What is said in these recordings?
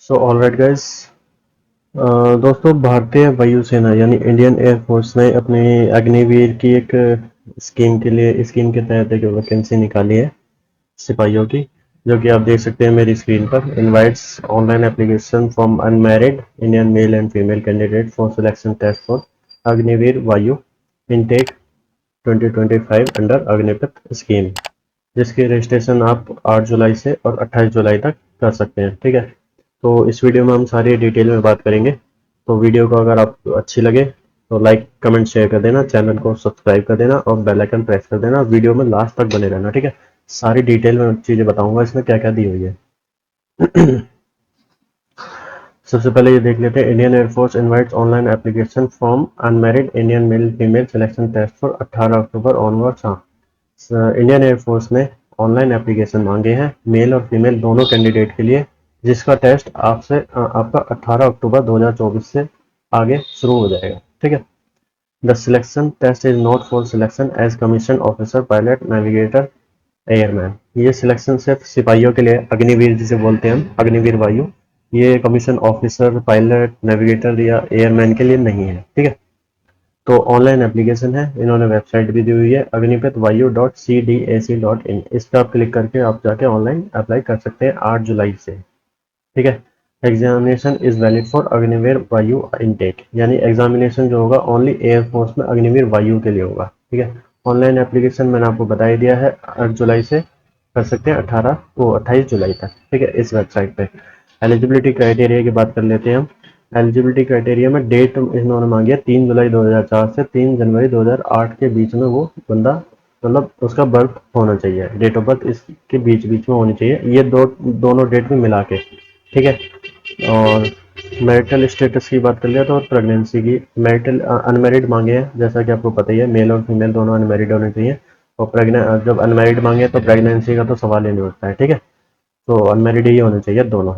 So all right guys. दोस्तों, भारतीय वायुसेना यानी इंडियन एयरफोर्स ने अपने अग्निवीर की एक स्कीम के तहत एक वैकेंसी निकाली है सिपाहियों की, जो कि आप देख सकते हैं मेरी स्क्रीन पर। Invites online application from unmarried Indian male and female candidate for selection test for Agniveer Vayu intake 2025 under Agnipath scheme, जिसकी रजिस्ट्रेशन आप 8 जुलाई से और 28 जुलाई तक कर सकते हैं। ठीक है, तो इस वीडियो में हम सारी डिटेल में बात करेंगे। तो वीडियो को अगर आपको अच्छी लगे तो लाइक कमेंट शेयर कर देना, चैनल को सब्सक्राइब कर देना और बेल आइकन प्रेस कर देना। वीडियो में लास्ट तक बने रहना। ठीक है, सारी डिटेल में चीज़ें बताऊंगा इसमें क्या क्या दी हुई है। सबसे पहले ये देख लेते हैं। Indian air force invites online application form unmarried Indian male female selection test for 18 October onwards. हाँ, इंडियन एयरफोर्स ने ऑनलाइन एप्लीकेशन मांगे हैं मेल और फीमेल दोनों कैंडिडेट के लिए, जिसका टेस्ट आपका 18 अक्टूबर 2024 से आगे शुरू हो जाएगा। ठीक है, the selection test is not for selection as commission officer pilot navigator airman. ये सिलेक्शन सिर्फ सिपाहियों के लिए, अग्निवीर जिसे बोलते हैं हम, अग्निवीर वायु, ये कमीशन ऑफिसर पायलट नेविगेटर या एयरमैन के लिए नहीं है। ठीक है, तो ऑनलाइन एप्लीकेशन है, इन्होंने वेबसाइट भी दी हुई है अग्निपथ वायु .cdac.in। इस पर आप क्लिक करके आप जाके ऑनलाइन अप्लाई कर सकते हैं 8 जुलाई से। ठीक है, examination is valid for Agniveer Vayu intake, यानी एग्जामिनेशन जो होगा ओनली एयरफोर्स में अग्निवीर वायु के लिए होगा। ठीक है, ऑनलाइन एप्लीकेशन मैंने आपको बता ही दिया है, 8 जुलाई से कर सकते हैं 28 जुलाई तक। ठीक है, इस वेबसाइट पे। एलिजिबिलिटी क्राइटेरिया की बात कर लेते हैं हम। एलिजिबिलिटी क्राइटेरिया में डेट इन्होंने मांगी है 3 जुलाई 2004 से 3 जनवरी 2008 के बीच में वो बंदा, मतलब उसका बर्थ होना चाहिए, डेट ऑफ बर्थ इसके बीच बीच में होनी चाहिए, ये दोनों डेट में मिला के। ठीक है, और मैरिटल स्टेटस की बात कर लिया तो प्रेगनेंसी की, मैरिटल अनमेरिड मांगे हैं, जैसा कि आपको पता ही है मेल और फीमेल दोनों अनमेरिड होने चाहिए। और प्रेगनेंट जब अनमेरिड मांगे तो प्रेगनेंसी का तो सवाल ही नहीं उठता है। ठीक है, तो अनमेरिड ही होने चाहिए दोनों।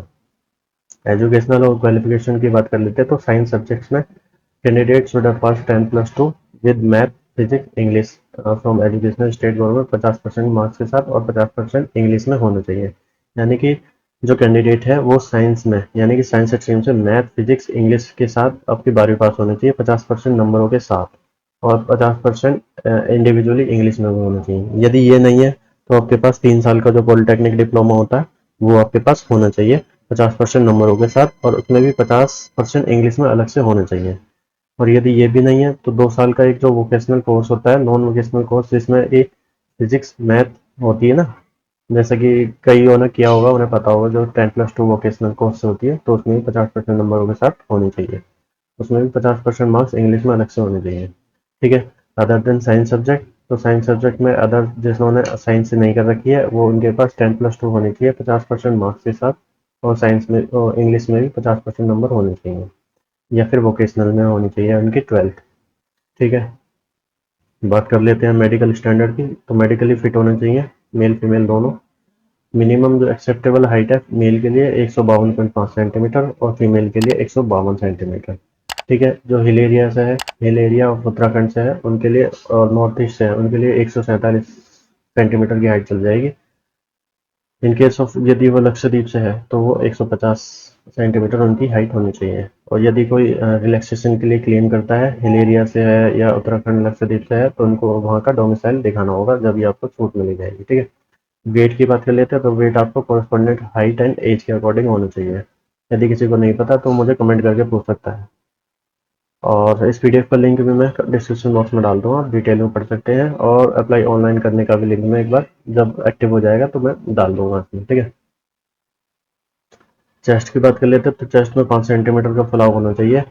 एजुकेशनल और क्वालिफिकेशन की बात कर लेते हैं तो साइंस सब्जेक्ट्स में candidate should have pass 10+2 with math physics English from educational state government 50% marks के साथ, और 50% इंग्लिश में होना चाहिए। यानी कि जो कैंडिडेट है वो साइंस में, यानी कि साइंस स्ट्रीम से मैथ फिजिक्स इंग्लिश के साथ आपकी 12वीं पास होनी चाहिए 50% नंबरों के साथ, और 50% इंडिविजुअली इंग्लिश में भी होना चाहिए। यदि ये नहीं है तो आपके पास 3 साल का जो पॉलिटेक्निक डिप्लोमा होता है वो आपके पास होना चाहिए 50% नंबरों के साथ, और उसमें भी 50% इंग्लिश में अलग से होना चाहिए। और यदि ये भी नहीं है तो 2 साल का एक जो वोकेशनल कोर्स होता है, नॉन वोकेशनल कोर्स, जिसमें एक फिजिक्स मैथ होती है ना, जैसा कि कईयों ने किया होगा उन्हें पता होगा, जो 10+2 वोकेशनल कोर्स होती है तो उसमें भी 50% नंबरों के साथ होनी चाहिए, उसमें भी 50% मार्क्स इंग्लिश में अलग से होने चाहिए। ठीक है, अदर देन साइंस सब्जेक्ट, तो साइंस सब्जेक्ट में अदर जिन्होंने साइंस से नहीं कर रखी है वो उनके पास 10+2 होनी चाहिए 50% मार्क्स के साथ, और साइंस में और इंग्लिश में भी 50% नंबर होने चाहिए, या फिर वोकेशनल में होनी चाहिए उनकी 12th। ठीक है, बात कर लेते हैं मेडिकल स्टैंडर्ड की। तो मेडिकली फिट होने चाहिए मेल फीमेल दोनों। मिनिमम जो एक्सेप्टेबल हाइट है मेल के लिए 152.5 सेंटीमीटर और फीमेल के लिए 152 सेंटीमीटर। ठीक है, जो हिल एरिया से है, हिल एरिया ऑफ उत्तराखंड से है उनके लिए, और नॉर्थ ईस्ट से है उनके लिए 147 सेंटीमीटर की हाइट चल जाएगी। इन केस ऑफ यदि वो लक्षद्वीप से है तो वो 150 सेंटीमीटर उनकी हाइट होनी चाहिए। और यदि कोई रिलैक्सेशन के लिए क्लेम करता है, हिल एरिया से है या उत्तराखंड लक्षद्वीप से है, तो उनको वहाँ का डोमिसाइल दिखाना होगा, जब ये आपको छूट मिली जाएगी। ठीक है, वेट की बात कर लेते हैं तो वेट आपको कॉरेस्पॉन्डेंट हाइट एंड एज के अकॉर्डिंग होना चाहिए। यदि किसी को नहीं पता तो मुझे कमेंट करके पूछ सकता है, और इस पीडीएफ का लिंक भी मैं डिस्क्रिप्शन बॉक्स में डाल दूंगा, आप डिटेल में पढ़ सकते हैं। और अप्लाई ऑनलाइन करने का भी लिंक मैं एक बार जब एक्टिव हो जाएगा तो मैं डाल दूंगा इसमें। ठीक है, चेस्ट की बात कर लेते हैं तो चेस्ट में 5 सेंटीमीटर का फुलाव होना चाहिए,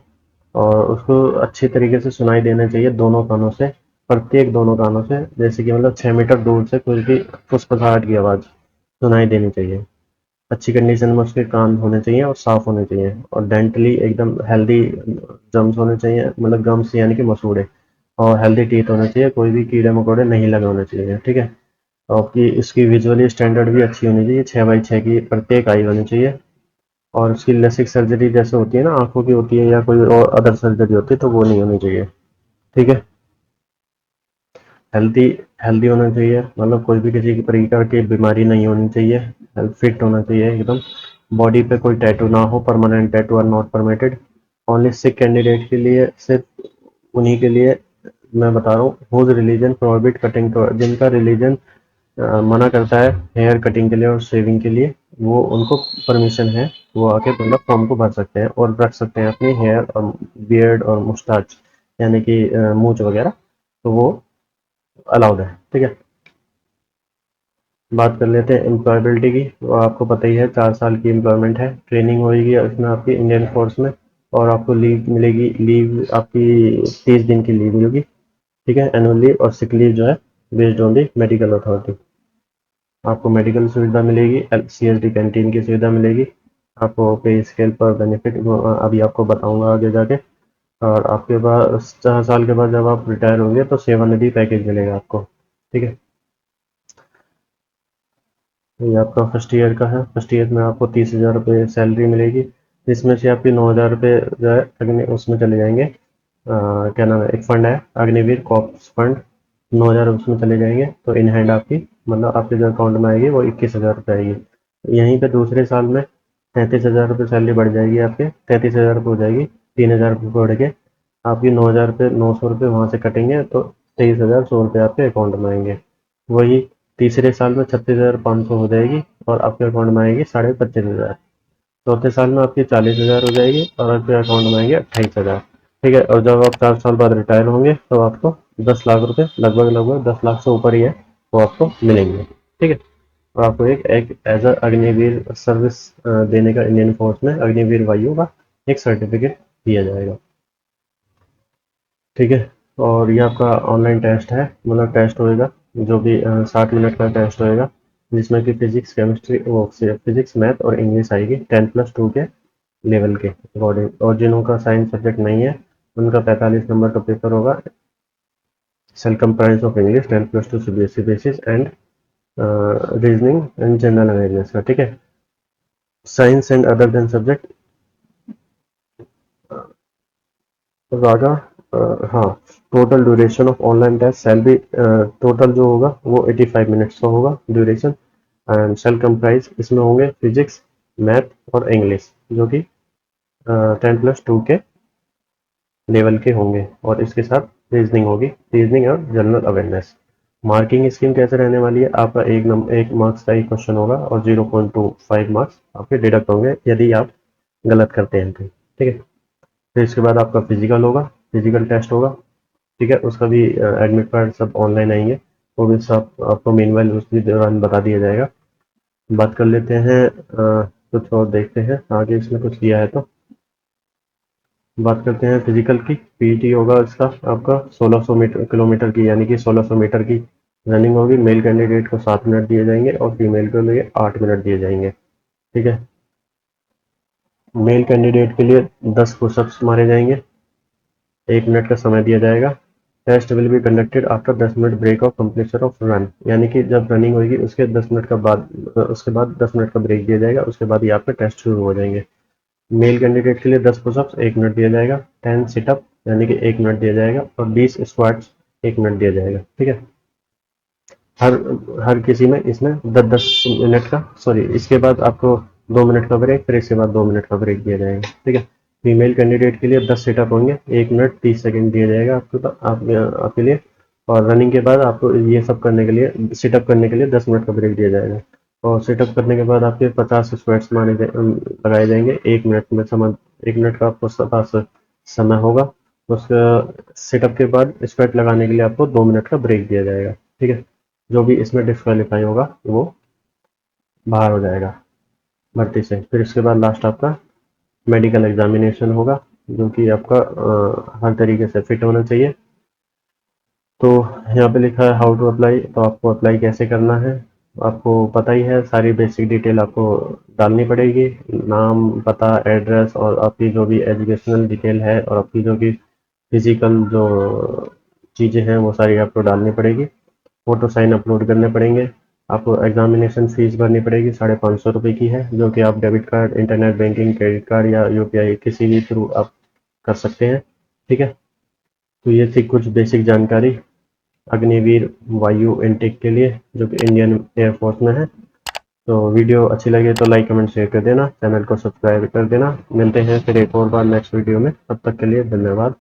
और उसको अच्छी तरीके से सुनाई देना चाहिए दोनों कानों से, प्रत्येक दोनों कानों से, जैसे कि मतलब 6 मीटर दूर से कोई भी फुसफुसाहट की आवाज़ सुनाई देनी चाहिए। अच्छी कंडीशन में उसके कान होने चाहिए और साफ होने चाहिए, और डेंटली एकदम हेल्दी जम्स होने चाहिए, मतलब गम्स यानी कि मसूड़े, और हेल्दी टीथ होने चाहिए, कोई भी कीड़े मकोड़े नहीं लगे होने चाहिए। ठीक है, और आपकी इसकी विजुअली स्टैंडर्ड भी अच्छी होनी चाहिए, 6x6 की प्रत्येक आई होनी चाहिए। और उसकी लेसिक सर्जरी जैसे होती है ना, आंखों की होती है या कोई और अदर सर्जरी होती है, तो वो नहीं होनी चाहिए। ठीक है, हेल्दी हेल्दी होना चाहिए, मतलब कोई भी किसी प्रकार की बीमारी नहीं होनी चाहिए, हेल्थ फिट होना चाहिए एकदम। बॉडी पे कोई टैटू ना हो, permanent tattoo are not permitted. Only Sikh candidate के लिए, सिर्फ उन्हीं के लिए मैं बता रहा हूँ, हुज रिलीजन प्रोहिबिट कटिंग, जिनका रिलीजन मना करता है हेयर कटिंग के लिए और शेविंग के लिए, वो उनको परमिशन है, वो आके मतलब फॉर्म को भर सकते हैं और रख सकते हैं अपनी हेयर और बियर्ड और मुस्टाच, यानी कि मूंछ वगैरह, तो वो अलाउड है। ठीक है, बात कर लेते हैं एम्प्लॉयबिलिटी की। तो आपको पता ही है 4 साल की एम्प्लॉयमेंट है, ट्रेनिंग होगी इसमें आपकी इंडियन फोर्स में, और आपको लीव मिलेगी, लीव आपकी 30 दिन की लीव मिलेगी। ठीक है, एनुअल लीव और सिक लीव जो है based on the medical authority. आपको मेडिकल सुविधा मिलेगी, CSD कैंटीन की सुविधा मिलेगी, आपको पे स्केल पर बेनिफिट अभी आपको बताऊंगा आगे जाके। और आपके पास 4 साल के बाद जब आप रिटायर होंगे तो सेवानिधि पैकेज मिलेगा आपको। ठीक है, ये आपका फर्स्ट ईयर का है। फर्स्ट ईयर में आपको 30,000 रुपये सैलरी मिलेगी, जिसमें से आपकी 9,000 रुपये जो है उसमें चले जाएंगे। क्या नाम है, एक फंड है अग्निवीर कॉप्स फंड, 9,000 उसमें चले जाएंगे, तो इन हैंड आपकी मतलब आपके जो अकाउंट में आएगी वो 21,000 रुपये आएगी। यहीं पे दूसरे साल में 33,000 रुपये सैलरी बढ़ जाएगी, आपके 33,000 रुपये हो जाएगी, 3,000 रुपये बढ़ के आपकी 9,000 रुपये, 900 रुपये वहाँ से कटेंगे, तो 23,100 रुपये आपके अकाउंट में आएंगे। वही तीसरे साल में 36,500 हो जाएगी और आपके अकाउंट में आएगी 25,500। चौथे साल में आपकी 40,000 हो जाएगी और आपके अकाउंट में आएंगे 28,000। ठीक है, और जब आप 4 साल बाद रिटायर होंगे तो आपको 10 लाख रुपए, लगभग लगभग 10 लाख से ऊपर ही है, वो आपको मिलेंगे। ठीक है, और आपको एक एज अ अग्निवीर सर्विस देने का इंडियन फोर्स में अग्निवीर वायु का एक सर्टिफिकेट दिया जाएगा। ठीक है, और ये आपका ऑनलाइन टेस्ट है, मतलब टेस्ट होएगा जो भी 60 मिनट का टेस्ट होएगा, जिसमें कि फिजिक्स केमिस्ट्री वो फिजिक्स मैथ और इंग्लिश आएगी 10+2 के लेवल के अकॉर्डिंग। और जिनका साइंस सब्जेक्ट नहीं है उनका 45 नंबर का पेपर होगा, shall comprise of English 10+2 CBSE basis and reasoning and general awareness का। ठीक है, science and other than subject रागा। हाँ, total duration of online test shall भी टोटल जो होगा वो 85 मिनट्स का होगा ड्यूरेशन, एंड सेल कंप्राइज इसमें होंगे फिजिक्स, मैथ और इंग्लिश, जो कि 10+2 के लेवल के होंगे, और इसके साथ रीजनिंग होगी, रीजनिंग और जनरल अवेयरनेस। मार्किंग स्कीम कैसे रहने वाली है, आपका एक मार्क्स का एक क्वेश्चन होगा और 0.25 मार्क्स आपके डिडक्ट होंगे यदि आप गलत करते हैं तो। ठीक है, फिर इसके बाद आपका फिजिकल होगा, फिजिकल टेस्ट होगा। ठीक है, उसका भी एडमिट कार्ड सब ऑनलाइन आएंगे, वो भी सब आपको मीनवाइल उसके दौरान बता दिया जाएगा। बात कर लेते हैं कुछ और देखते हैं आगे इसमें कुछ दिया है तो। बात करते हैं फिजिकल की। पीटी होगा इसका आपका 1600 मीटर किलोमीटर की, यानी कि 1600 मीटर की रनिंग होगी। मेल कैंडिडेट को 7 मिनट दिए जाएंगे और फीमेल के लिए 8 मिनट दिए जाएंगे। ठीक है, मेल कैंडिडेट के लिए 10 पुशअप्स मारे जाएंगे, 1 मिनट का समय दिया जाएगा। Test will be conducted after 10 minute break of completion of run, यानी कि जब रनिंग होगी उसके 10 मिनट का बाद, उसके बाद 10 मिनट का ब्रेक दिया जाएगा, उसके बाद ही आपके टेस्ट शुरू हो जाएंगे। मेल कैंडिडेट के लिए 10 पुशअप्स 1 मिनट दिया जाएगा, 10 सिटअप यानी कि 1 मिनट दिया जाएगा, और 20 स्क्वाट्स 1 मिनट दिया जाएगा। ठीक है, हर हर किसी में इसमें 10-10 मिनट का, सॉरी, इसके बाद आपको 2 मिनट का ब्रेक, फिर इसके बाद 2 मिनट का ब्रेक दिया जाएगा। ठीक है, फीमेल कैंडिडेट के लिए 10 सिटअप होंगे, 1 मिनट 30 सेकेंड दिया जाएगा आपके लिए, और रनिंग के बाद आपको ये सब करने के लिए, सिटअप करने के लिए 10 मिनट का ब्रेक दिया जाएगा। और सिटअप करने के बाद आपके 50 स्क्वाट्स लगाए जाएंगे 1 मिनट में, समय 1 मिनट का आपको पास समय होगा। उसका सिटअप के बाद स्क्वाट लगाने के लिए आपको 2 मिनट का ब्रेक दिया जाएगा। ठीक है, जो भी इसमें डिस्क्वालीफाई होगा वो बाहर हो जाएगा भर्ती से। फिर इसके बाद लास्ट आपका मेडिकल एग्जामिनेशन होगा, जो कि आपका हर तरीके से फिट होना चाहिए। तो यहाँ पे लिखा है हाउ टू अप्लाई, तो आपको अप्लाई कैसे करना है आपको पता ही है, सारी बेसिक डिटेल आपको डालनी पड़ेगी, नाम, पता, एड्रेस, और आपकी जो भी एजुकेशनल डिटेल है, और आपकी जो भी फिजिकल जो चीज़ें हैं वो सारी आपको डालनी पड़ेगी। फोटो साइन अपलोड करने पड़ेंगे। आपको एग्जामिनेशन फीस भरनी पड़ेगी, 550 रुपये की है, जो कि आप debit card, internet banking, credit card या यूपीआई किसी भी थ्रू आप कर सकते हैं। ठीक है, तो ये थी कुछ बेसिक जानकारी अग्निवीर वायु इनटेक के लिए, जो कि इंडियन एयरफोर्स में है। तो वीडियो अच्छी लगे तो लाइक कमेंट शेयर कर देना, चैनल को सब्सक्राइब कर देना। मिलते हैं फिर एक और बार नेक्स्ट वीडियो में, तब तक के लिए धन्यवाद।